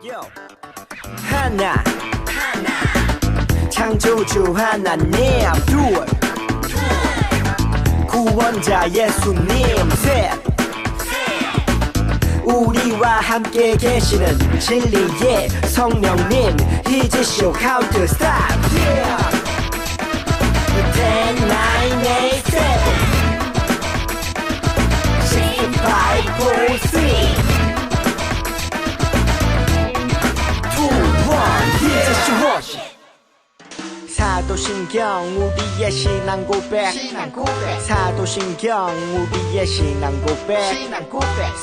Yo. 하나 창조주 하나님 둘 구원자 예수님 셋 우리와 함께 계시는 진리의 성령님 He's show how to stop yeah. 10, 9, 8, 7 6, 5, 4, 3 사도신경 우리의 신앙 고백 사도신경 우리의 신앙 고백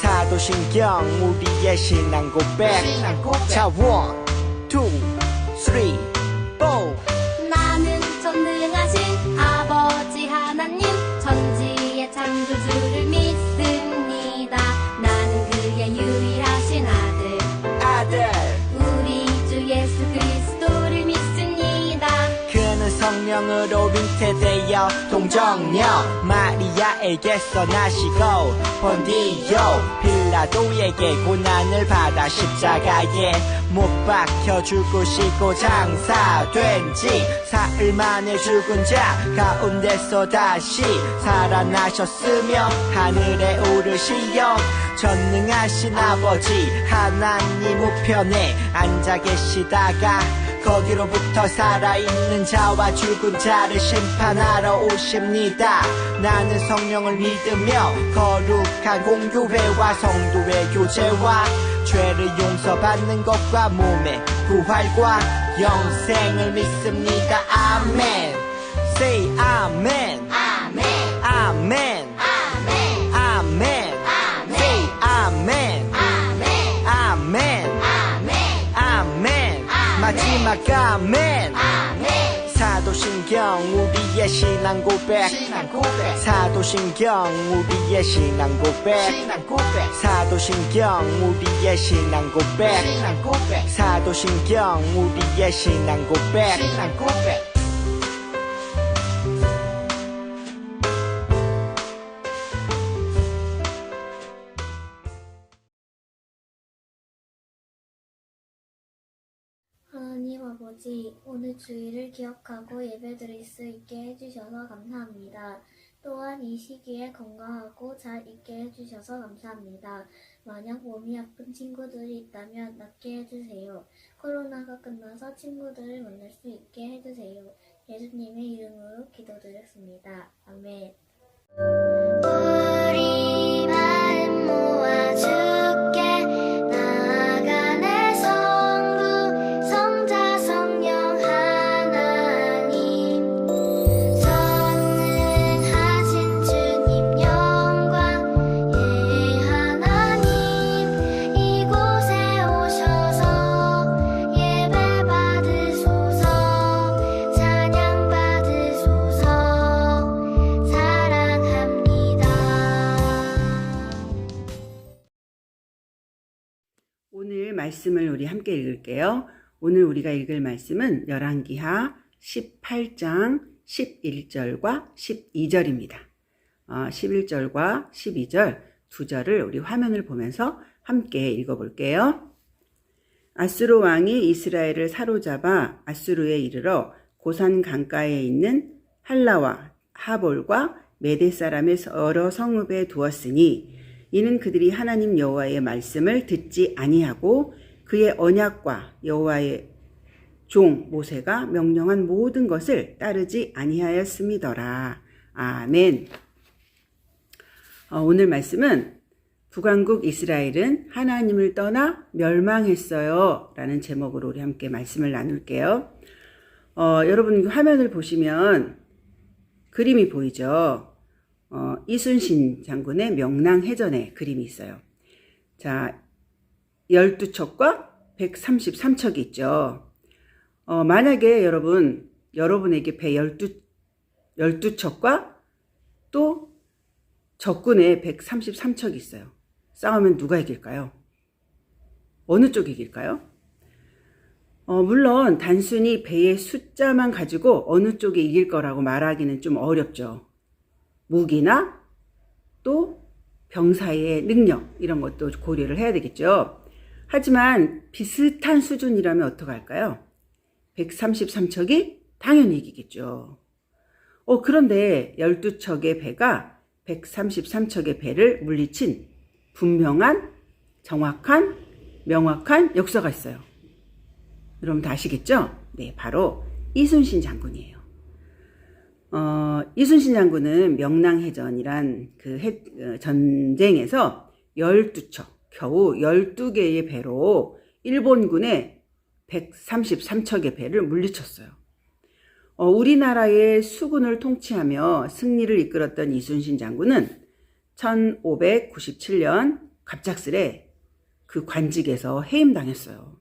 사도신경 우리의 신앙 고백 자 1, 2, 3, 4 나는 전능하신 아버지 하나님 천지의 창조주를 믿습니다. 나는 그의 유일하신 아들 우리 주 예수 그리스도를 믿습니다. 그는 성령으로 잉태되어 동정녀 마리아에게서 나시고 본디오 빌라도에게 고난을 받아 십자가에 못 박혀 죽으시고 장사된 지 사흘 만에 죽은 자 가운데서 다시 살아나셨으며 하늘에 오르시어 전능하신 아버지 하나님 우편에 앉아 계시다가 거기로부터 살아있는 자와 죽은 자를 심판하러 오십니다. 나는 성령을 믿으며 거룩한 공교회와 성도의 교제와 죄를 용서받는 것과 몸의 부활과 영생을 믿습니다. 아멘. Say 아멘. 아멘. 아멘. 아멘. 아멘. Say 아멘. 아멘. 아멘. 아멘. 아멘. 마지막 아멘. 아멘. 사도신경 우리의 신앙 고백 사도신경 우리의 신앙 고백 사도신경 우리의 신앙 고백 사도신경 우리의 신앙 고백 하나님 아버지, 오늘 주일을 기억하고 예배드릴 수 있게 해주셔서 감사합니다. 또한 이 시기에 건강하고 잘 있게 해주셔서 감사합니다. 만약 몸이 아픈 친구들이 있다면 낫게 해주세요. 코로나가 끝나서 친구들을 만날 수 있게 해주세요. 예수님의 이름으로 기도드렸습니다. 아멘. 우리 마음 모아 주께 나아가네 성부 성자 성령 하나님 전능하신 주님 영광 예 하나님 이곳에 오셔서 예배 받으소서 찬양 받으소서 사랑합니다. 오늘 말씀을 우리 함께 읽을게요. 오늘 우리가 읽을 말씀은 열왕기하 18장 11절과 12절입니다. 11절과 12절 두 절을 우리 화면을 보면서 함께 읽어볼게요. 아수르 왕이 이스라엘을 사로잡아 아수르에 이르러 고산 강가에 있는 할라와 하볼과 메대 사람의 여러 성읍에 두었으니 이는 그들이 하나님 여호와의 말씀을 듣지 아니하고 그의 언약과 여호와의 종 모세가 명령한 모든 것을 따르지 아니하였음이더라. 아멘. 오늘 말씀은 북왕국 이스라엘은 하나님을 떠나 멸망했어요 라는 제목으로 우리 함께 말씀을 나눌게요. 여러분 화면을 보시면 그림이 보이죠. 이순신 장군의 명랑해전의 그림이 있어요. 자, 12척과 133척이 있죠. 만약에 여러분에게 배 12척과 또 적군의 133척이 있어요. 싸우면 누가 이길까요? 어느 쪽이 이길까요? 물론 단순히 배의 숫자만 가지고 어느 쪽이 이길 거라고 말하기는 좀 어렵죠. 무기나 또 병사의 능력 이런 것도 고려를 해야 되겠죠. 하지만 비슷한 수준이라면 어떡할까요? 133척이 당연히 이기겠죠. 그런데 12척의 배가 133척의 배를 물리친 분명한, 정확한, 명확한 역사가 있어요. 여러분 다 아시겠죠? 네, 바로 이순신 장군이에요. 이순신 장군은 명랑해전이란 전쟁에서 12척, 겨우 12개의 배로 일본군의 133척의 배를 물리쳤어요. 우리나라의 수군을 통치하며 승리를 이끌었던 이순신 장군은 1597년 갑작스레 그 관직에서 해임당했어요.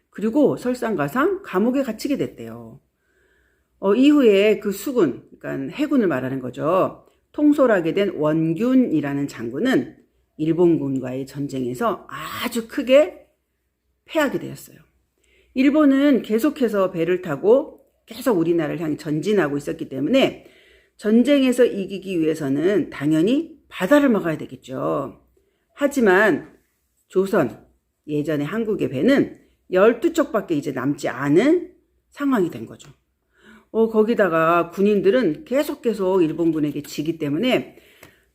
그리고 설상가상 감옥에 갇히게 됐대요. 이후에 그 수군, 그러니까 해군을 말하는 거죠. 통솔하게 된 원균이라는 장군은 일본군과의 전쟁에서 아주 크게 패하게 되었어요. 일본은 계속해서 배를 타고 계속 우리나라를 향해 전진하고 있었기 때문에 전쟁에서 이기기 위해서는 당연히 바다를 막아야 되겠죠. 하지만 조선, 예전의 한국의 배는 12척밖에 이제 남지 않은 상황이 된 거죠. 거기다가 군인들은 계속 일본군에게 지기 때문에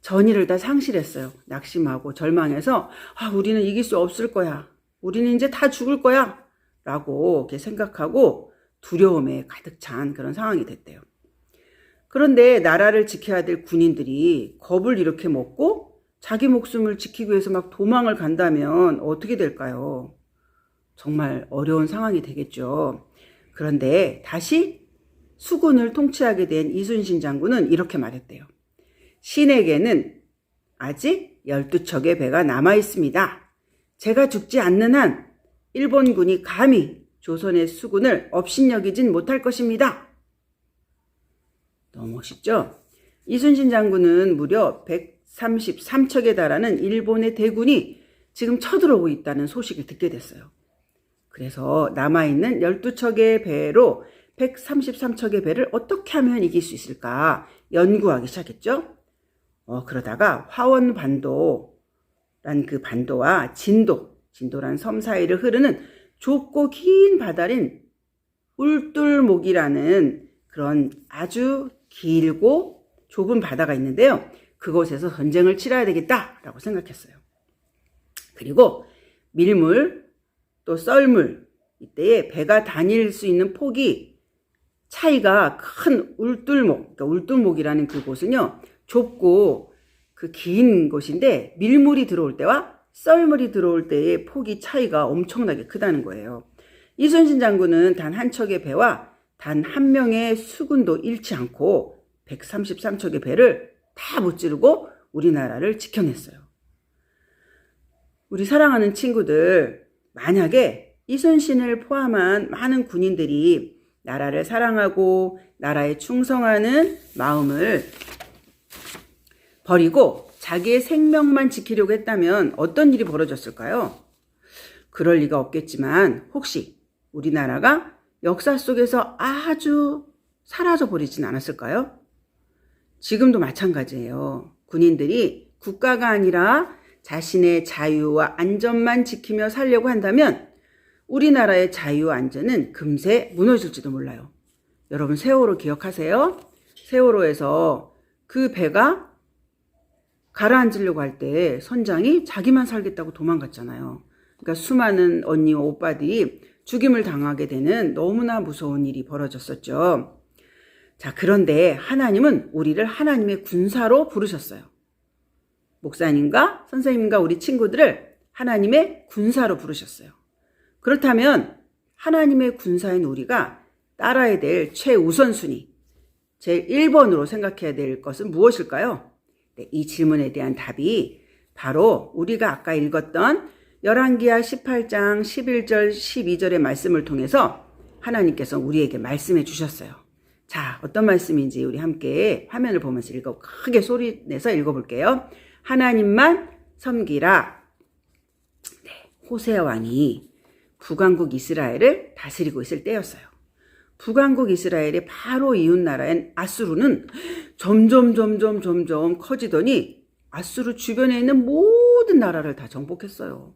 전의를 다 상실했어요. 낙심하고 절망해서 우리는 이길 수 없을 거야. 우리는 이제 다 죽을 거야. 라고 이렇게 생각하고 두려움에 가득 찬 그런 상황이 됐대요. 그런데 나라를 지켜야 될 군인들이 겁을 이렇게 먹고 자기 목숨을 지키기 위해서 막 도망을 간다면 어떻게 될까요? 정말 어려운 상황이 되겠죠. 그런데 다시 수군을 통치하게 된 이순신 장군은 이렇게 말했대요. 신에게는 아직 12척의 배가 남아 있습니다. 제가 죽지 않는 한 일본군이 감히 조선의 수군을 업신여기진 못할 것입니다. 너무 멋있죠? 이순신 장군은 무려 133척에 달하는 일본의 대군이 지금 쳐들어오고 있다는 소식을 듣게 됐어요. 그래서 남아있는 12척의 배로 133척의 배를 어떻게 하면 이길 수 있을까 연구하기 시작했죠. 그러다가 화원반도란 그 반도와 진도란 섬 사이를 흐르는 좁고 긴 바다인 울둘목이라는 그런 아주 길고 좁은 바다가 있는데요. 그곳에서 전쟁을 치러야 되겠다라고 생각했어요. 그리고 밀물 또 썰물 이때에 배가 다닐 수 있는 폭이 차이가 큰 울둘목, 그러니까 울둘목이라는 그곳은요. 좁고 그 긴 곳인데 밀물이 들어올 때와 썰물이 들어올 때의 폭이 차이가 엄청나게 크다는 거예요. 이순신 장군은 단 한 척의 배와 단 한 명의 수군도 잃지 않고 133척의 배를 다 무찌르고 우리나라를 지켜냈어요. 우리 사랑하는 친구들, 만약에 이순신을 포함한 많은 군인들이 나라를 사랑하고 나라에 충성하는 마음을 버리고 자기의 생명만 지키려고 했다면 어떤 일이 벌어졌을까요? 그럴 리가 없겠지만 혹시 우리나라가 역사 속에서 아주 사라져 버리진 않았을까요? 지금도 마찬가지예요. 군인들이 국가가 아니라 자신의 자유와 안전만 지키며 살려고 한다면 우리나라의 자유와 안전은 금세 무너질지도 몰라요. 여러분 세월호 기억하세요? 세월호에서 그 배가 가라앉으려고 할 때 선장이 자기만 살겠다고 도망갔잖아요. 그러니까 수많은 언니와 오빠들이 죽임을 당하게 되는 너무나 무서운 일이 벌어졌었죠. 자, 그런데 하나님은 우리를 하나님의 군사로 부르셨어요. 목사님과 선생님과 우리 친구들을 하나님의 군사로 부르셨어요. 그렇다면 하나님의 군사인 우리가 따라야 될 최우선순위, 제일 1번으로 생각해야 될 것은 무엇일까요? 네, 이 질문에 대한 답이 바로 우리가 아까 읽었던 열왕기하 18장 11절 12절의 말씀을 통해서 하나님께서 우리에게 말씀해 주셨어요. 자, 어떤 말씀인지 우리 함께 화면을 보면서 크게 소리 내서 읽어볼게요. 하나님만 섬기라. 네, 호세아 왕이 북왕국 이스라엘을 다스리고 있을 때였어요. 북왕국 이스라엘의 바로 이웃 나라인 아수르는 점점 커지더니 아수르 주변에 있는 모든 나라를 다 정복했어요.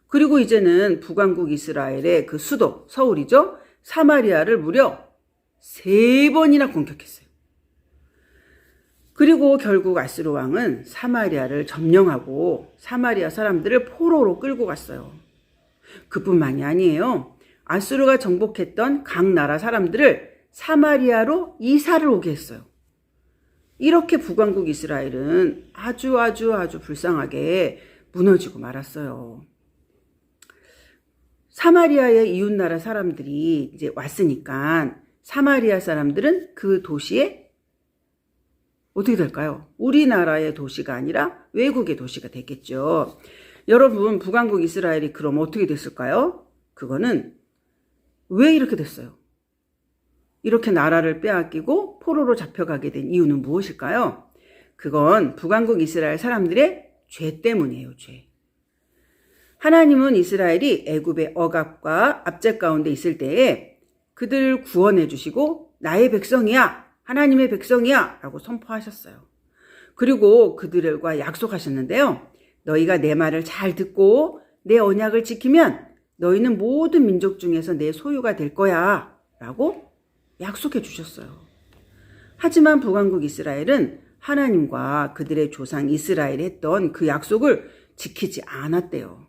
그리고 이제는 북왕국 이스라엘의 그 수도 서울이죠. 사마리아를 무려 3번이나 공격했어요. 그리고 결국 아수르 왕은 사마리아를 점령하고 사마리아 사람들을 포로로 끌고 갔어요. 그뿐만이 아니에요. 아수르가 정복했던 각 나라 사람들을 사마리아로 이사를 오게 했어요. 이렇게 북왕국 이스라엘은 아주 불쌍하게 무너지고 말았어요. 사마리아의 이웃나라 사람들이 이제 왔으니까 사마리아 사람들은 그 도시에 어떻게 될까요? 우리나라의 도시가 아니라 외국의 도시가 됐겠죠. 여러분, 북왕국 이스라엘이 그럼 어떻게 됐을까요? 그거는 왜 이렇게 됐어요? 이렇게 나라를 빼앗기고 포로로 잡혀가게 된 이유는 무엇일까요? 그건 북왕국 이스라엘 사람들의 죄 때문이에요. 죄. 하나님은 이스라엘이 애굽의 억압과 압제 가운데 있을 때에 그들을 구원해 주시고 나의 백성이야, 하나님의 백성이야 라고 선포하셨어요. 그리고 그들과 약속하셨는데요. 너희가 내 말을 잘 듣고 내 언약을 지키면 너희는 모든 민족 중에서 내 소유가 될 거야 라고 약속해 주셨어요. 하지만 북왕국 이스라엘은 하나님과 그들의 조상 이스라엘이 했던 그 약속을 지키지 않았대요.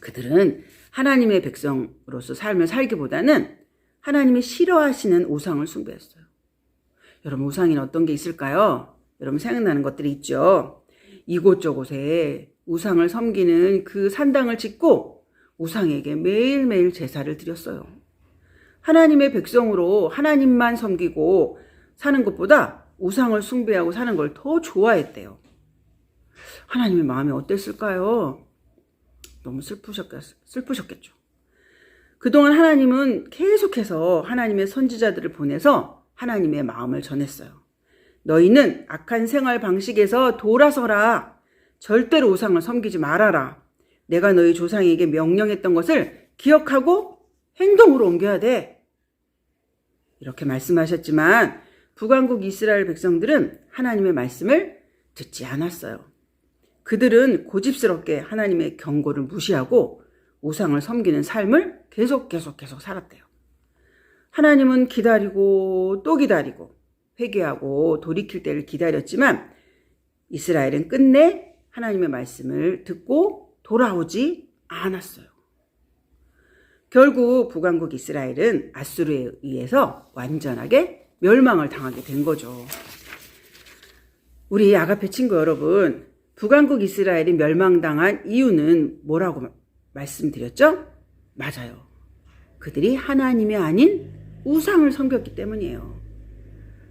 그들은 하나님의 백성으로서 삶을 살기보다는 하나님이 싫어하시는 우상을 숭배했어요. 여러분, 우상에는 어떤 게 있을까요? 여러분, 생각나는 것들이 있죠. 이곳저곳에 우상을 섬기는 그 산당을 짓고 우상에게 매일매일 제사를 드렸어요. 하나님의 백성으로 하나님만 섬기고 사는 것보다 우상을 숭배하고 사는 걸 더 좋아했대요. 하나님의 마음이 어땠을까요? 너무 슬프셨겠죠. 그동안 하나님은 계속해서 하나님의 선지자들을 보내서 하나님의 마음을 전했어요. 너희는 악한 생활 방식에서 돌아서라. 절대로 우상을 섬기지 말아라. 내가 너희 조상에게 명령했던 것을 기억하고 행동으로 옮겨야 돼. 이렇게 말씀하셨지만 북왕국 이스라엘 백성들은 하나님의 말씀을 듣지 않았어요. 그들은 고집스럽게 하나님의 경고를 무시하고 우상을 섬기는 삶을 계속 살았대요. 하나님은 기다리고 또 기다리고 회개하고 돌이킬 때를 기다렸지만 이스라엘은 끝내 하나님의 말씀을 듣고 돌아오지 않았어요. 결국 북왕국 이스라엘은 아수르에 의해서 완전하게 멸망을 당하게 된 거죠. 우리 아가페 친구 여러분, 북왕국 이스라엘이 멸망당한 이유는 뭐라고 말씀드렸죠? 맞아요. 그들이 하나님이 아닌 우상을 섬겼기 때문이에요.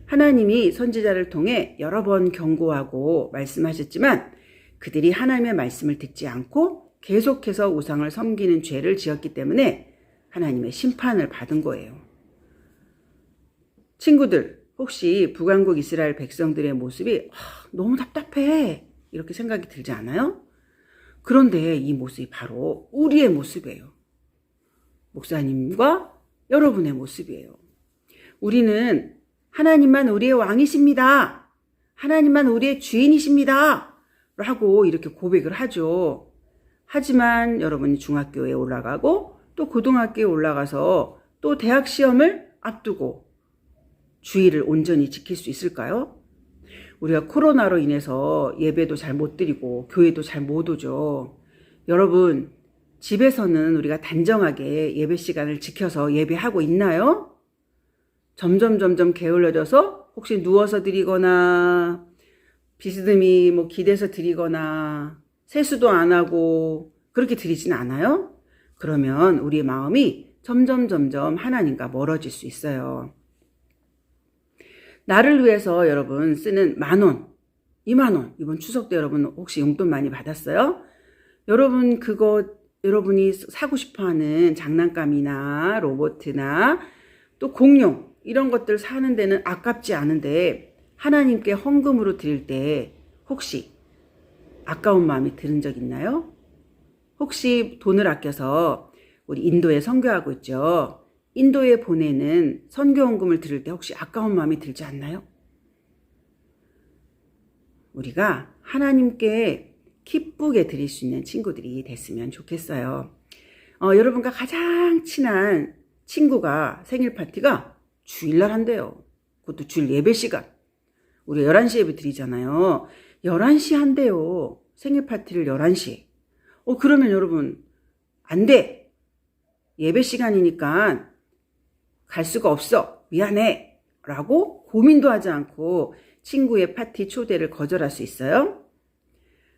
하나님이 선지자를 통해 여러 번 경고하고 말씀하셨지만 그들이 하나님의 말씀을 듣지 않고 계속해서 우상을 섬기는 죄를 지었기 때문에 하나님의 심판을 받은 거예요. 친구들, 혹시 북왕국 이스라엘 백성들의 모습이 너무 답답해 이렇게 생각이 들지 않아요? 그런데 이 모습이 바로 우리의 모습이에요. 목사님과 여러분의 모습이에요. 우리는 하나님만 우리의 왕이십니다. 하나님만 우리의 주인이십니다. 라고 이렇게 고백을 하죠. 하지만 여러분이 중학교에 올라가고 또 고등학교에 올라가서 또 대학 시험을 앞두고 주의를 온전히 지킬 수 있을까요? 우리가 코로나로 인해서 예배도 잘 못 드리고 교회도 잘 못 오죠. 여러분, 집에서는 우리가 단정하게 예배 시간을 지켜서 예배하고 있나요? 점점 게을러져서 혹시 누워서 드리거나 비스듬히 기대서 드리거나 세수도 안 하고 그렇게 드리진 않아요? 그러면 우리의 마음이 점점 하나님과 멀어질 수 있어요. 나를 위해서 여러분 쓰는 10,000원, 20,000원, 이번 추석 때 여러분 혹시 용돈 많이 받았어요? 여러분 여러분이 사고 싶어하는 장난감이나 로봇이나 또 공룡 이런 것들 사는 데는 아깝지 않은데 하나님께 헌금으로 드릴 때 혹시 아까운 마음이 드는 적 있나요? 혹시 돈을 아껴서 우리 인도에 선교하고 있죠? 인도에 보내는 선교헌금을 드릴 때 혹시 아까운 마음이 들지 않나요? 우리가 하나님께 기쁘게 드릴 수 있는 친구들이 됐으면 좋겠어요. 여러분과 가장 친한 친구가 생일 파티가 주일날 한대요. 그것도 주일 예배 시간. 우리 11시 예배 드리잖아요. 11시 한대요. 생일 파티를 11시. 그러면 여러분, 안 돼. 예배 시간이니까 갈 수가 없어. 미안해. 라고 고민도 하지 않고 친구의 파티 초대를 거절할 수 있어요?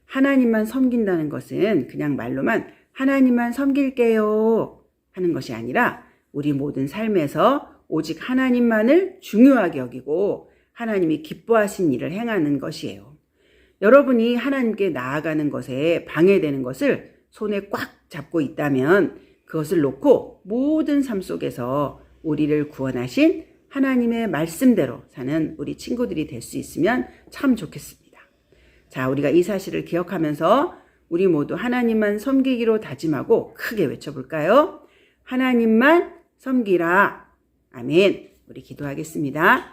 하나님만 섬긴다는 것은 그냥 말로만 하나님만 섬길게요 하는 것이 아니라 우리 모든 삶에서 오직 하나님만을 중요하게 여기고 하나님이 기뻐하신 일을 행하는 것이에요. 여러분이 하나님께 나아가는 것에 방해되는 것을 손에 꽉 잡고 있다면 그것을 놓고 모든 삶 속에서 우리를 구원하신 하나님의 말씀대로 사는 우리 친구들이 될 수 있으면 참 좋겠습니다. 자, 우리가 이 사실을 기억하면서 우리 모두 하나님만 섬기기로 다짐하고 크게 외쳐볼까요? 하나님만 섬기라. 아멘. 우리 기도하겠습니다.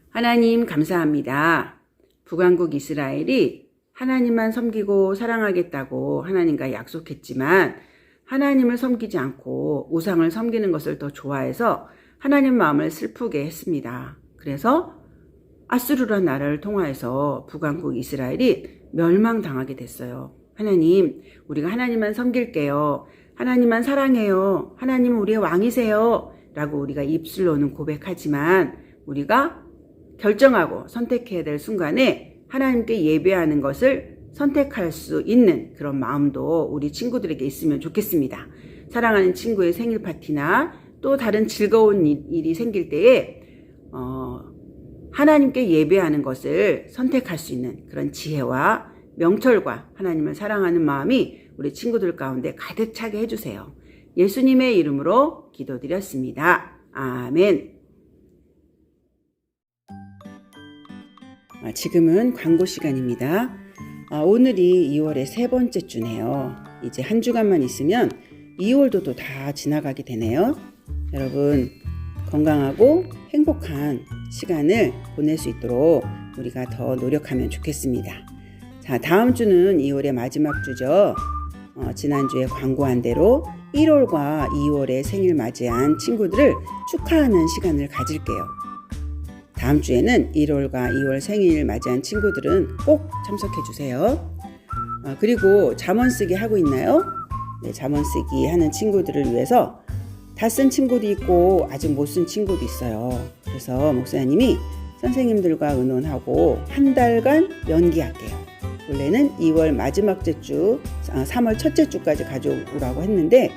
하나님 감사합니다. 북왕국 이스라엘이 하나님만 섬기고 사랑하겠다고 하나님과 약속했지만 하나님을 섬기지 않고 우상을 섬기는 것을 더 좋아해서 하나님 마음을 슬프게 했습니다. 그래서 아수르라는 나라를 통하여서 북왕국 이스라엘이 멸망당하게 됐어요. 하나님, 우리가 하나님만 섬길게요. 하나님만 사랑해요. 하나님은 우리의 왕이세요. 라고 우리가 입술로는 고백하지만 우리가 결정하고 선택해야 될 순간에 하나님께 예배하는 것을 선택할 수 있는 그런 마음도 우리 친구들에게 있으면 좋겠습니다. 사랑하는 친구의 생일 파티나 또 다른 즐거운 일이 생길 때에 하나님께 예배하는 것을 선택할 수 있는 그런 지혜와 명철과 하나님을 사랑하는 마음이 우리 친구들 가운데 가득 차게 해주세요. 예수님의 이름으로 기도드렸습니다. 아멘. 지금은 광고 시간입니다. 오늘이 2월의 세 번째 주네요. 이제 한 주간만 있으면 2월도 또 다 지나가게 되네요. 여러분 건강하고 행복한 시간을 보낼 수 있도록 우리가 더 노력하면 좋겠습니다. 자, 다음 주는 2월의 마지막 주죠. 지난주에 광고한 대로 1월과 2월에 생일 맞이한 친구들을 축하하는 시간을 가질게요. 다음 주에는 1월과 2월 생일 맞이한 친구들은 꼭 참석해 주세요. 그리고 잠언쓰기 하고 있나요? 네, 잠언쓰기 하는 친구들을 위해서 다 쓴 친구도 있고 아직 못 쓴 친구도 있어요. 그래서 목사님이 선생님들과 의논하고 한 달간 연기할게요. 원래는 2월 마지막 주, 3월 첫째 주까지 가져오라고 했는데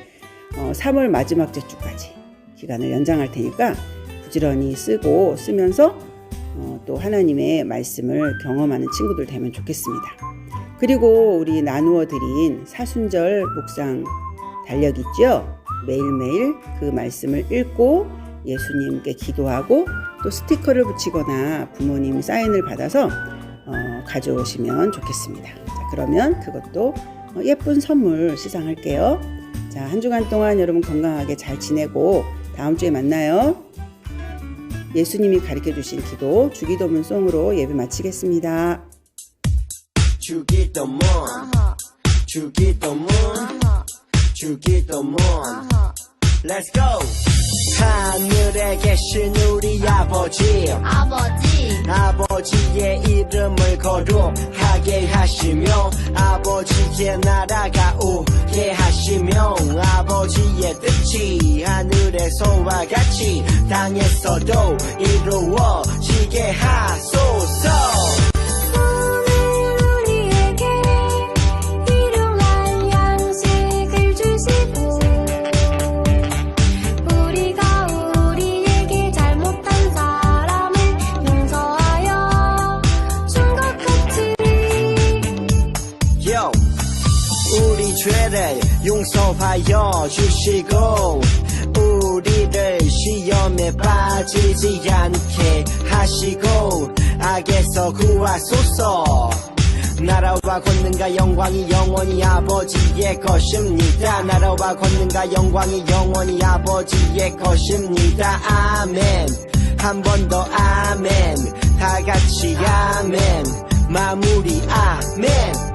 3월 마지막 주까지 기간을 연장할 테니까 부지런히 쓰면서 또 하나님의 말씀을 경험하는 친구들 되면 좋겠습니다. 그리고 우리 나누어 드린 사순절 묵상 달력 있죠? 매일매일 그 말씀을 읽고 예수님께 기도하고 또 스티커를 붙이거나 부모님 사인을 받아서 가져오시면 좋겠습니다. 자, 그러면 그것도 예쁜 선물 시상할게요. 자, 한 주간 동안 여러분 건강하게 잘 지내고 다음 주에 만나요. 예수님이 가르쳐주신 기도 주기도문 송으로 예배 마치겠습니다. 주기도문 주기도문 주기도문 Let's go! 하늘에 계신 우리 아버지 아버지의 이름을 거룩하게 하시며 아버지의 나라가 오게 하시며 아버지의 뜻이 하늘에서와 같이 땅에서도 이루어지게 하소서. 죄를 용서하여 주시고 우리를 시험에 빠지지 않게 하시고 악에서 구하소서. 나라와 권능과 영광이 영원히 아버지의 것입니다. 나라와 권능과 영광이 영원히 아버지의 것입니다. 아멘. 한 번 더 아멘. 다 같이 아멘. 마무리 아멘